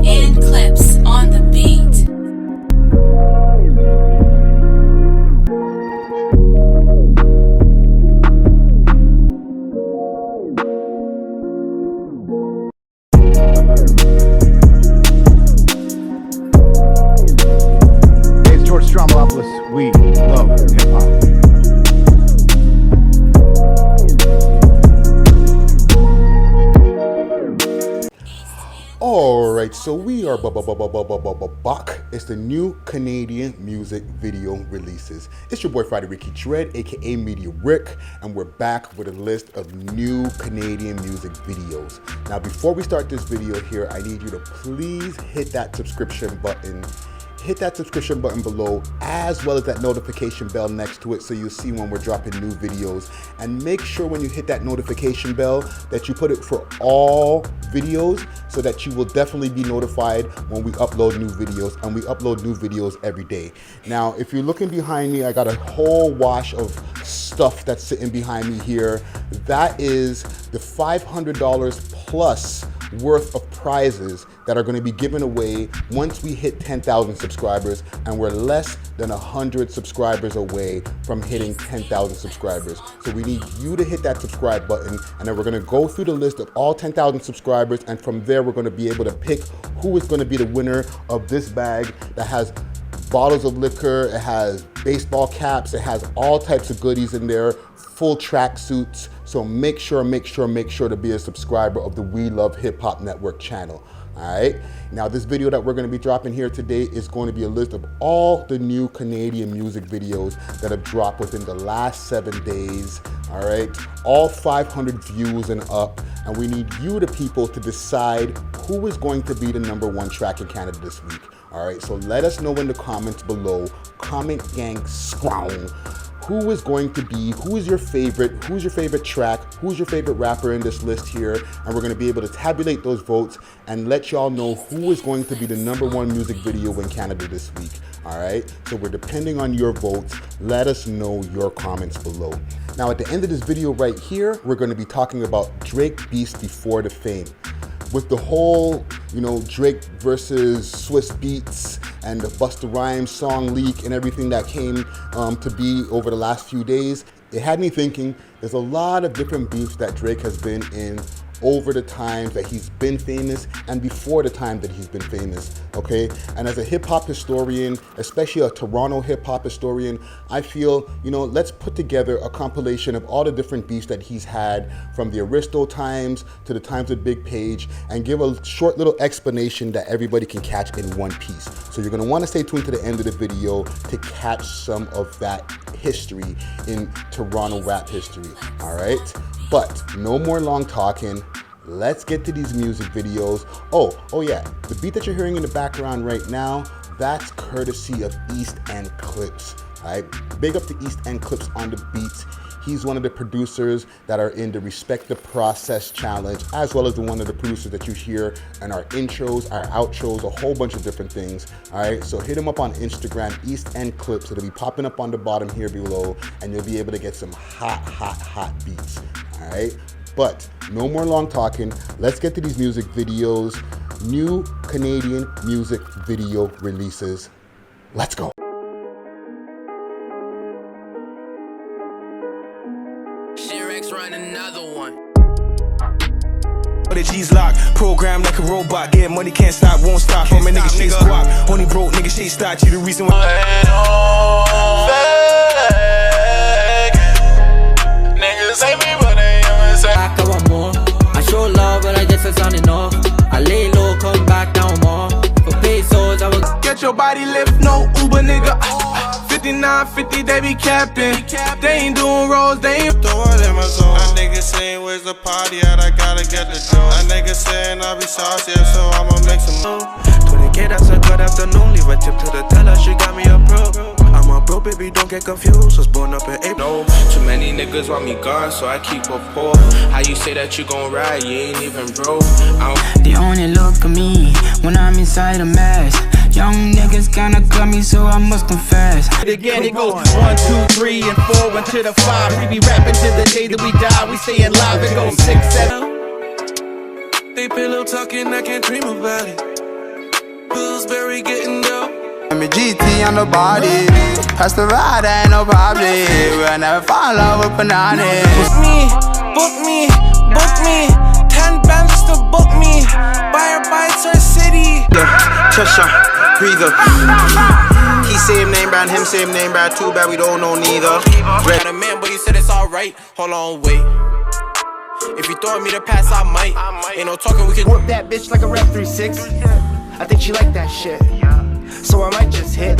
and clips on the beat. We love hip-hop. Alright, so we are back. It's the new Canadian music video releases. It's your boy Friday Ricky Dread, aka Media Rick, and we're back with a list of new Canadian music videos. Now before we start this video here, I need you to please hit that subscription button. Hit that subscription button below, as well as that notification bell next to it, so you'll see when we're dropping new videos. And make sure when you hit that notification bell that you put it for all videos, so that you will definitely be notified when we upload new videos, and we upload new videos every day. Now, if you're looking behind me, I got a whole wash of stuff that's sitting behind me here. That is the $500 plus worth of prizes that are going to be given away once we hit 10,000 subscribers, and we're less than 100 subscribers away from hitting 10,000 subscribers. So we need you to hit that subscribe button, and then we're going to go through the list of all 10,000 subscribers, and from there we're going to be able to pick who is going to be the winner of this bag that has bottles of liquor, it has baseball caps, it has all types of goodies in there, full track suits. So make sure to be a subscriber of the We Love Hip Hop Network channel. All right. Now this video that we're going to be dropping here today is going to be a list of all the new Canadian music videos that have dropped within the last 7 days. All right. All 500 views and up. And we need you, the people, to decide who is going to be the #1 track in Canada this week. All right. So let us know in the comments below. Comment gang scrown. Who is going to be, who is your favorite track, who's your favorite rapper in this list here, and we're going to be able to tabulate those votes and let y'all know who is going to be the #1 music video in Canada this week. All right, so we're depending on your votes. Let us know your comments below. Now at the end of this video right here, we're going to be talking about Drake Beast Before the Fame. With the whole, Drake versus Swiss Beats and the Busta Rhymes song leak and everything that came to be over the last few days, it had me thinking there's a lot of different beefs that Drake has been in over the times that he's been famous and before the time that he's been famous, okay? And as a hip-hop historian, especially a Toronto hip-hop historian, I feel, let's put together a compilation of all the different beefs that he's had from the Aristo times to the times of Big Page, and give a short little explanation that everybody can catch in one piece. So you're gonna wanna stay tuned to the end of the video to catch some of that history in Toronto rap history, all right? But no more long talking. Let's get to these music videos. Oh yeah, the beat that you're hearing in the background right now, that's courtesy of East End Clips. All right, big up to East End Clips on the beats. He's one of the producers that are in the Respect the Process challenge, as well as one of the producers that you hear in our intros, our outros, a whole bunch of different things. All right, so hit him up on Instagram, East End Clips. It'll be popping up on the bottom here below, and you'll be able to get some hot beats. All right, but no more long talking. Let's get to these music videos. New Canadian music video releases. Let's go. Run another one. The G's locked, programmed like a robot. Get money, can't stop, won't stop. All my niggas chase squat. Only broke niggas chase stock. You the reason why. Niggas hate me, but they never say. I want more. I show love, but I guess it's not enough. I lay low, come back down more. For pesos, I will get your body lift, no Uber nigga. 5950, they be capping. They ain't doing rolls, they ain't throwing in my zone. A nigga saying where's the party at, I gotta get the joint. A nigga saying I'll be saucy, so I'ma make some moves. 20K, that's a good afternoon. Leave a tip to the teller, she got me a pro. I'm a bro, baby, don't get confused. Was born up in April. Too many niggas want me gone, so I keep a poor. How you say that you gon' ride, you ain't even broke. They only look at me when I'm inside a mess. Young niggas kinda cut me, so I must confess. Again, it goes 1, 2, 3, and 4, 1 to the 5. We be rapping till the day that we die. We staying live. It goes 6, 7. They pillow talking, I can't dream about it. Pillsbury getting down. I'm a GT on the body. Pass the ride, ain't no problem. We'll never fall in love with banana. Book me. 10 bands to book me. Buyer bites our city. Cheshire, breather. He same name brand, him same name brand. Too bad we don't know neither. Got a man, but he said it's alright. Hold on, wait. If you throwing me the pass, I might. Ain't no talking, we can whip that bitch like a rep 3-6. I think she like that shit, so I might just hit.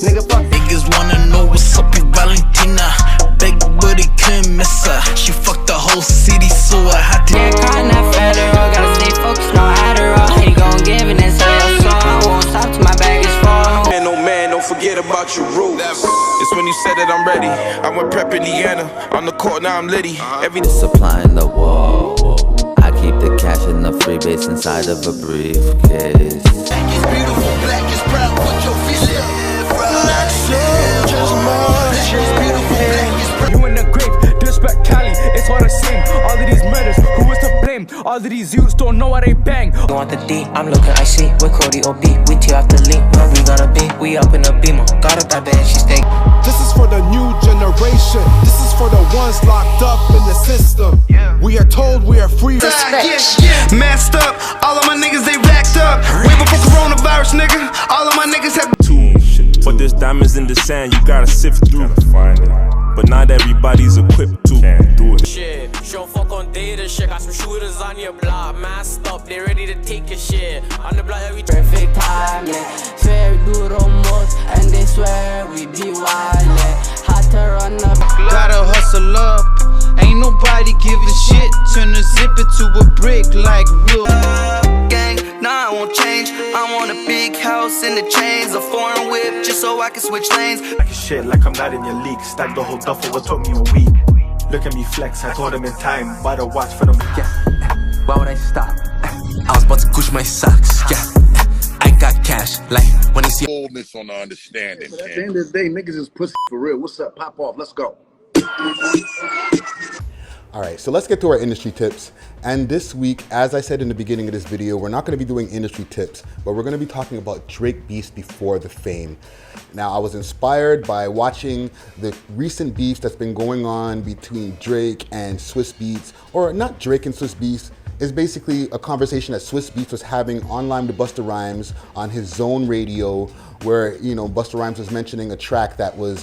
Nigga, fuck. Niggas wanna know what's up with Valentina. Big booty couldn't miss her. She fucked the whole city, so I had to. Yeah, caught in that federal. Gotta stay focused, no Adderall. He gon' give it and say a song. I won't stop till my bag is full. Man, no man, don't forget about your roots. It's when you said that I'm ready. I went prep Indiana. On the court, now I'm litty. Every supplying the wall. I keep the cash in the freebase inside of a briefcase. Black is beautiful, black is proud. Put your feet up. You in the grave, disrespect Cali, it's all the same. All of these murders, who is to blame? All of these youths don't know what they bang. You want the D, I'm looking icy. With Cody OB, we tear off the lean. Where we gotta be, we up in the beamer. Got up that bad, she stay. This is for the new generation. This is for the ones locked up in the system. We are told we are free. Messed up, all of my niggas they racked up. Way before coronavirus, nigga. All of my niggas have but there's diamonds in the sand you gotta sift through. But not everybody's equipped to do it. shit. She don't fuck on data shit. Got some shooters on your block, masked up, they ready to take your shit. On the block every perfect timing. Swear we do most, and they swear we be wildin'. Hot to run up. Gotta hustle up. Ain't nobody giving shit. Turn the zipper to a brick like real gang. Nah, I won't change. I want a big house and the chains, a foreign whip, just so I can switch lanes. Like shit, like I'm not in your league. Stack the whole duffel, what took me a week. Look at me flex, I told him in time. Buy the watch for them. Yeah, why would I stop? I was about to Gucci my socks. Yeah, I got cash. Like when they see boldness on the understanding. At the end of the day, niggas is pussy for real. What's up? Pop off. Let's go. All right, so let's get to our industry tips. And this week, as I said in the beginning of this video, we're not going to be doing industry tips, but we're going to be talking about Drake beefs before the fame. Now, I was inspired by watching the recent beefs that's been going on between Drake and Swizz Beatz, or not Drake and Swizz Beatz. It's basically a conversation that Swizz Beatz was having online with Busta Rhymes on his Zone Radio, where, you know, Busta Rhymes was mentioning a track that was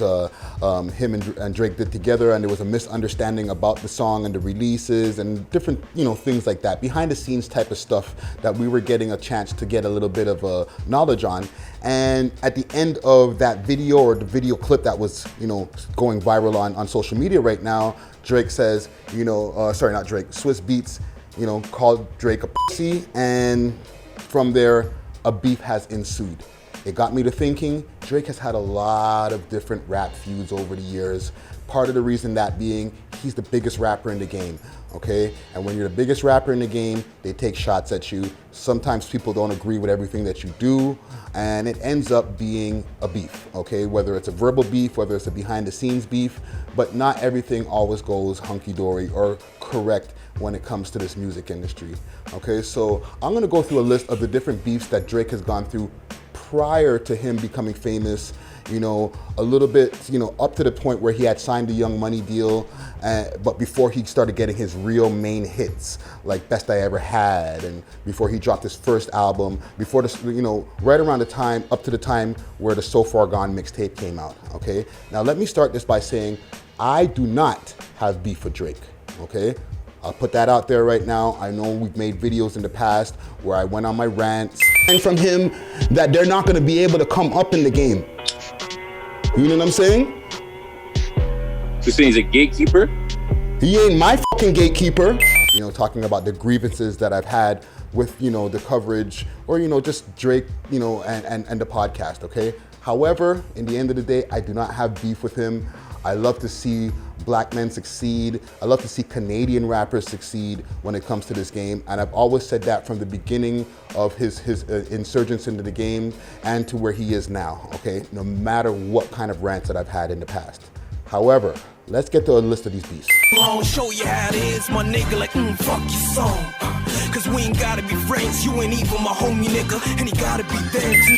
him and Drake did together, and there was a misunderstanding about the song and the releases and different, you know, things like that, behind the scenes type of stuff that we were getting a chance to get a little bit of knowledge on. And at the end of that video, or the video clip that was, you know, going viral on social media right now, Drake says, you know, sorry, not Drake, Swizz Beatz, you know, called Drake a pussy, and from there, a beef has ensued. It got me to thinking, Drake has had a lot of different rap feuds over the years. Part of the reason that being, he's the biggest rapper in the game, okay? And when you're the biggest rapper in the game, they take shots at you. Sometimes people don't agree with everything that you do, and it ends up being a beef, okay? Whether it's a verbal beef, whether it's a behind the scenes beef, but not everything always goes hunky-dory or correct when it comes to this music industry, okay? So I'm gonna go through a list of the different beefs that Drake has gone through prior to him becoming famous, you know, a little bit, you know, up to the point where he had signed the Young Money deal, but before he started getting his real main hits, like Best I Ever Had, and before he dropped his first album, before this, you know, right around the time, up to the time where the So Far Gone mixtape came out, okay? Now let me start this by saying, I do not have beef with Drake, okay? I'll put that out there right now. I know we've made videos in the past where I went on my rants and from him that they're not gonna be able to come up in the game. You know what I'm saying? So saying he's a gatekeeper? He ain't my fucking gatekeeper. You know, talking about the grievances that I've had with, you know, the coverage, or, you know, just Drake, you know, and the podcast, okay? However, in the end of the day, I do not have beef with him. I love to see black men succeed. I love to see Canadian rappers succeed when it comes to this game. And I've always said that from the beginning of his insurgence into the game and to where he is now, okay? No matter what kind of rants that I've had in the past. However, let's get to a list of these beefs. I'll show you how it is, my nigga, like, fuck your song. Cause we ain't gotta be friends, you ain't even my homie nigga, and he gotta be there too.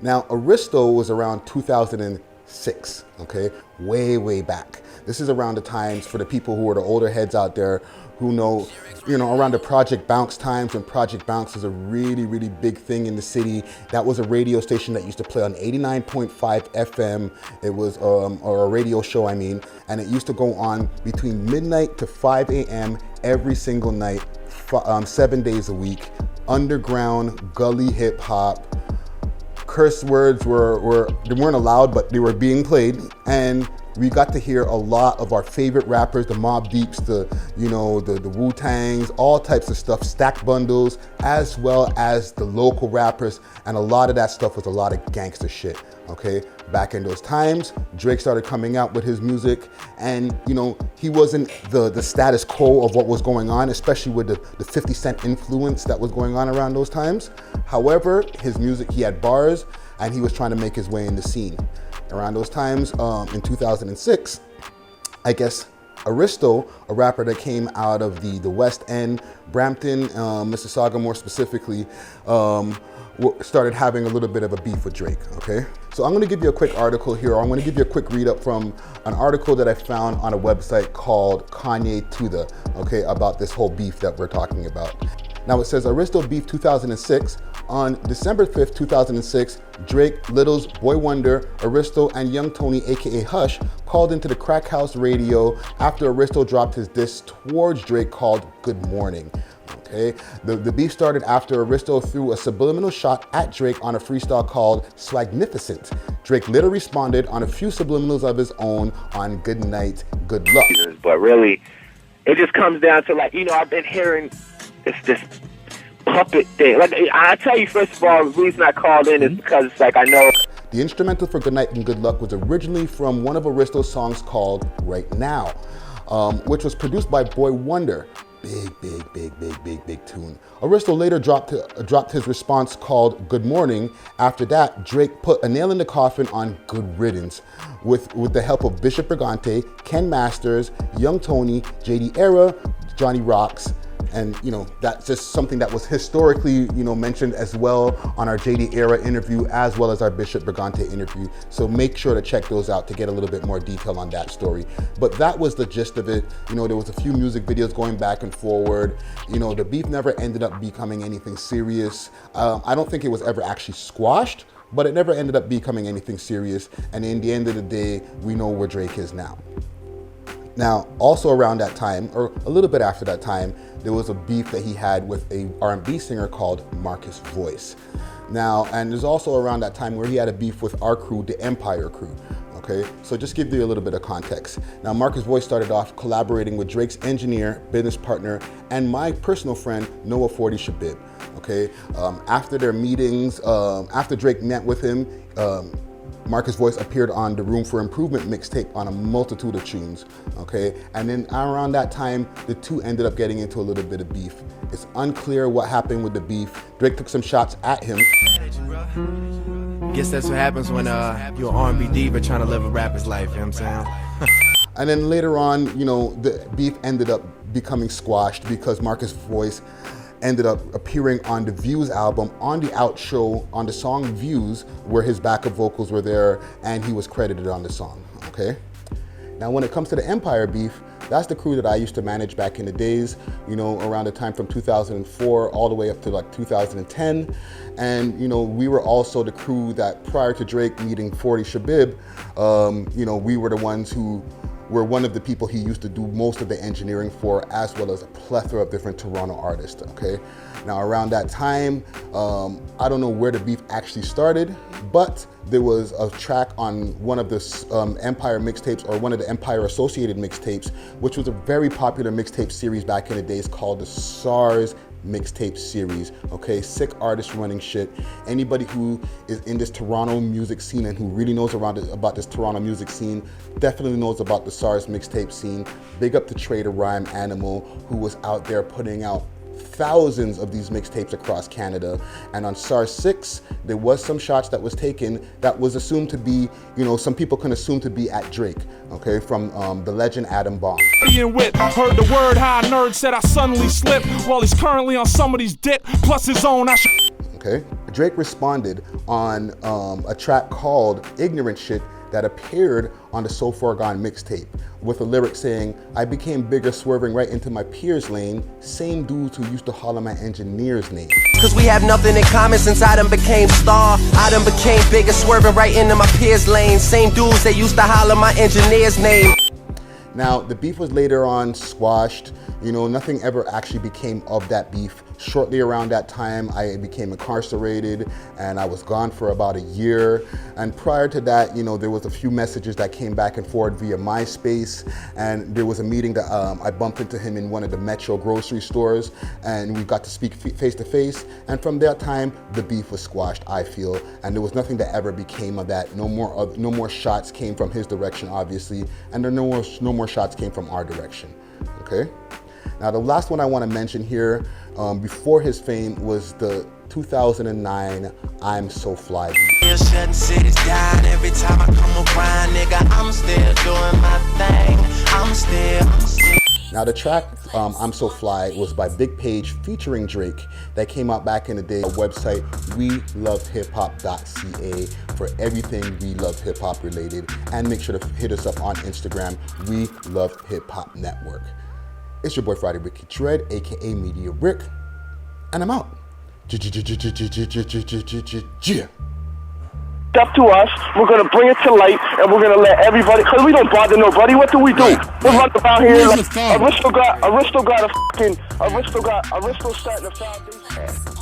Now, Aristo was around 2006, okay? Way back. This is around the times, for the people who are the older heads out there who know, you know, around the Project Bounce times, when Project Bounce was a really big thing in the city. That was a radio station that used to play on 89.5 FM. It was, or a radio show, I mean, and it used to go on between midnight to 5 a.m. every single night, 7 days a week. Underground, gully hip hop. Curse words they weren't allowed, but they were being played, and we got to hear a lot of our favorite rappers, the Mobb Deeps, the Wu-Tangs, all types of stuff, stack bundles, as well as the local rappers, and a lot of that stuff was a lot of gangster shit, okay? Back in those times, Drake started coming out with his music, and you know, he wasn't the status quo of what was going on, especially with the 50 Cent influence that was going on around those times. However, his music, he had bars, and he was trying to make his way in the scene. Around those times, in 2006, I guess Aristo, a rapper that came out of the West End, Brampton, Mississauga more specifically, started having a little bit of a beef with Drake, okay? So I'm gonna give you a quick article here, or I'm gonna give you a quick read up from an article that I found on a website called Kanye to the, okay, about this whole beef that we're talking about. Now it says Aristo beef 2006. On December 5th, 2006, Drake, Little's Boy Wonder, Aristo, and Young Tony, aka Hush, called into the Crack House radio after Aristo dropped his diss towards Drake called Good Morning. Okay, the beef started after Aristo threw a subliminal shot at Drake on a freestyle called Swagnificent. Drake later responded on a few subliminals of his own on Good Night, Good Luck. But really, it just comes down to, like, you know, I've been hearing this puppet thing. Like, I tell you, first of all, the reason I called in is because it's like, I know. The instrumental for Good Night and Good Luck was originally from one of Aristo's songs called Right Now, which was produced by Boy Wonder. Big tune. Aristo later dropped his response called Good Morning. After that, Drake put a nail in the coffin on Good Riddance with the help of Bishop Brigante, Ken Masters, Young Tony, JD Era, Johnny Rocks. And, you know, that's just something that was historically, you know, mentioned as well on our JD Era interview, as well as our Bishop Brigante interview. So make sure to check those out to get a little bit more detail on that story. But that was the gist of it. You know, there was a few music videos going back and forward. You know, the beef never ended up becoming anything serious. I don't think it was ever actually squashed, but it never ended up becoming anything serious. And in the end of the day, we know where Drake is now. Now, also around that time, or a little bit after that time, there was a beef that he had with a R&B singer called Marcus Voice. Now, and there's also around that time where he had a beef with our crew, the Empire crew. Okay, so just give you a little bit of context. Now, Marcus Voice started off collaborating with Drake's engineer, business partner, and my personal friend, Noah 40 Shabib. Okay, after their meetings, after Drake met with him, Marcus Voice appeared on the Room for Improvement mixtape on a multitude of tunes, okay? And then around that time, the two ended up getting into a little bit of beef. It's unclear what happened with the beef. Drake took some shots at him. Guess that's what happens when you're an R&B diva trying to live a rapper's life, you know what I'm saying? And then later on, you know, the beef ended up becoming squashed because Marcus Voice ended up appearing on the Views album on the outro on the song Views, where his backup vocals were there and he was credited on the song, okay? Now, when it comes to the Empire beef, that's the crew that I used to manage back in the days, you know, around the time from 2004 all the way up to like 2010. And, you know, we were also the crew that prior to Drake meeting 40 Shabib, you know, we were the ones who were one of the people he used to do most of the engineering for, as well as a plethora of different Toronto artists, okay? Now, around that time, I don't know where the beef actually started, but there was a track on one of the Empire mixtapes, or one of the Empire associated mixtapes, which was a very popular mixtape series back in the days called the SARS mixtape series, okay? Sick artists running shit. Anybody who is in this Toronto music scene and who really knows about this Toronto music scene definitely knows about the SARS mixtape scene. Big up to Trader Rhyme Animal, who was out there putting out thousands of these mixtapes across Canada. And on SARS 6, there was some shots that was taken that was assumed to be, you know, some people can assume to be at Drake, okay, from the legend Adam Bomb. being with. Heard the word high nerd said I suddenly slipped while he's currently on somebody's dick plus his own. Okay. Drake responded on a track called Ignorant Shit that appeared on the So Far Gone mixtape with a lyric saying, I became bigger swerving right into my peers lane, same dudes who used to holler my engineer's name. Cause we have nothing in common since I done became star. I done became bigger swerving right into my peers lane, same dudes that used to holler my engineer's name. Now, the beef was later on squashed. You know, nothing ever actually became of that beef. Shortly around that time, I became incarcerated and I was gone for about a year. And prior to that, you know, there was a few messages that came back and forth via MySpace. And there was a meeting that I bumped into him in one of the Metro grocery stores and we got to speak face to face. And from that time, the beef was squashed, I feel. And there was nothing that ever became of that. No more shots came from his direction, obviously. And no more shots came from our direction, okay? Now, the last one I want to mention here before his fame was the 2009 I'm So Fly beat. Shutting cities down every time I come around, nigga. I'm still doing my thing. I'm still. Now, the track I'm So Fly was by Big Page featuring Drake that came out back in the day. Our website, welovehiphop.ca for everything We Love Hip Hop related. And make sure to hit us up on Instagram, We Love Hip Hop Network. It's your boy Friday Ricky Dread, aka Media Rick, and I'm out. Up to us, we're gonna bring it to light, and we're gonna let everybody. Cause we don't bother nobody. What do? We run about here like Aristo got a fucking Aristo starting a foundation.